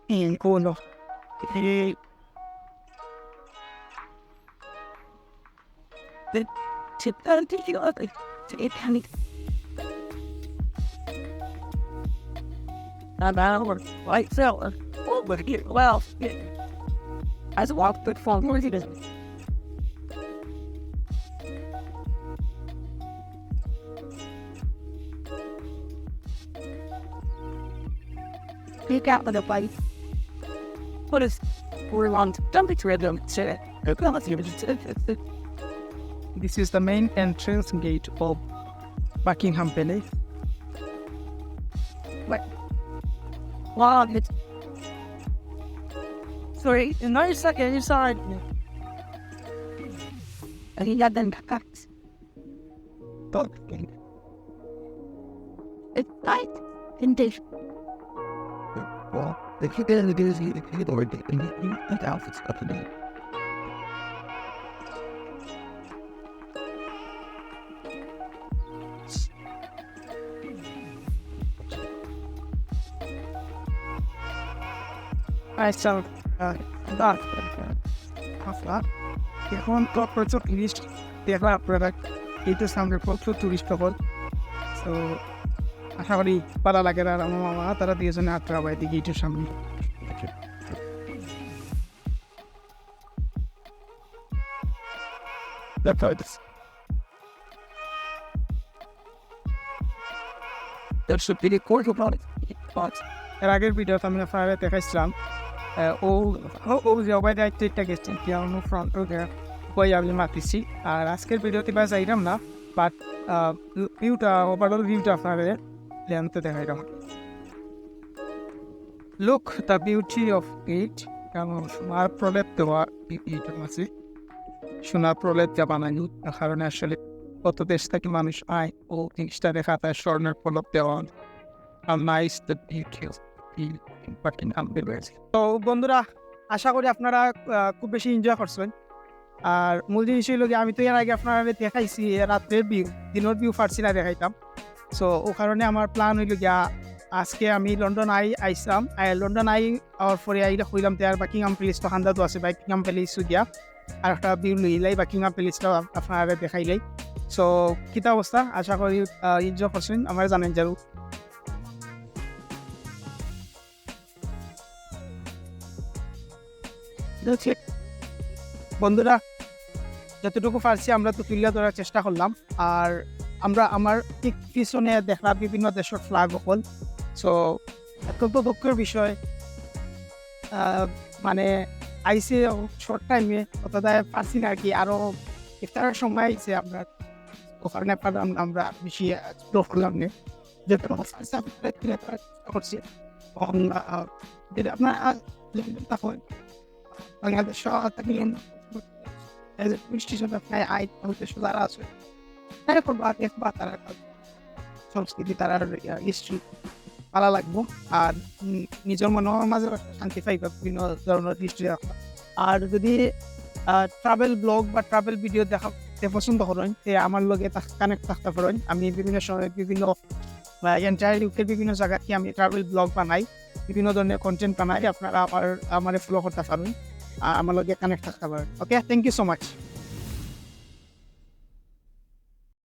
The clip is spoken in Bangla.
Uno. E... An hour, white seller. Oh, but get well. I just walked the phone. Where's he? Pick out the bite. What is we're on dumping rhythm? This is the main entrance gate of Buckingham Palace. What? Wow, it's sorry, no, second, you saw it. And he got them packed. It's tight indeed. Well, the kid in the busy, the kid or the outfit's up to date. I saw that. এখন প্রচুর টুরিস্ট দেখলাম আপনারা এইটা সামনে প্রচুর টুরিস্ট হল সো আশা করি পাড়া লাগে আর আমার মামা তারা দিয়েছেন আটটা বাইরে গেটের সামনে এর আগের ভিডিওতে আমি আপনারা দেখাইছিলাম ও যে অবাই দায়িত্বটা গেছেন পিয়ানো ফ্রন্ট ওই আমি মাতিছি আর আজকের ভিডিওতে বা যাইলাম না বাট ভিউটা ওভারঅল ভিউটা আপনারা লেন্থে দেখাইলাম look the beauty of it কারণ সোনার প্রলেপ দেওয়া ইট আছে সোনার প্রলেপ দেওয়া বানানো কারণে আসলে কত দেশ থেকে মানুষ আয় ও জিনিসটা দেখা তার স্বর্ণের প্রলেপ দেওয়া নাইস দ্য বিউটি অফ তো বন্ধুরা আশা করি আপনারা খুব বেশি এনজয় করছেন আর মূল জিনিস হইল আমি তো এর আগে আপনারা দেখাইছি রাত্রের ভিউ দিনের ভিউ পারছি না দেখাইতাম সো ও কারণে আমার প্ল্যান হইল গিয়া আজকে আমি লন্ডন আইসাম লন্ডন আওয়ার পরে আইলে হইলাম তো আর বাকিংহাম প্যালেস তো হান্দাতো আছে বাকিংহাম প্যালেসও গিয়া আর একটা ভিউ লইলাই বাকিংহাম প্যালেসটাও আপনারা দেখাইলাই সো কিতা অবস্থা আশা করি এনজয় করছেন আমার জানেন যারু বন্ধুরা যতটুকু পারছি আমরা তো তুলে ধরার চেষ্টা করলাম আর আমরা আমার ঠিক পিছনে দেখলাম বিভিন্ন দেশের ফ্ল্যাগ হল সো অত্যন্ত দুঃখের বিষয় মানে আইসে শর্ট টাইমে অতটাই পারছি না আর কি আরও ইফতারের সময় আইসে আমরা ওখানে আমরা বেশি এক্সপ্লোর করলাম না যেটা করছি আপনার তখন বাংলাদেশ যারা আছে তারা সংস্কৃতি তারা হিস্ট্রি ভালো লাগবো আর নিজের মনে মাঝে শান্তি পাইবা বিভিন্ন ধরনের হিস্ট্রি রাখা আর যদি ট্রাভেল ব্লগ বা ট্রাভেল ভিডিও দেখাতে পছন্দ করেন আমার লগে কানেক্ট থাকতে পারেন আমি বিভিন্ন সময় বিভিন্ন এন্টায়ার ইউকের বিভিন্ন জায়গাতে আমি ট্রাভেল ব্লগ বানাই বিভিন্ন ধরনের কন্টেন্ট বানাই আপনারা আমার ফলো করতে পারেন আমার লগে কানেক্ট থাকতে পারেন okay thank you so much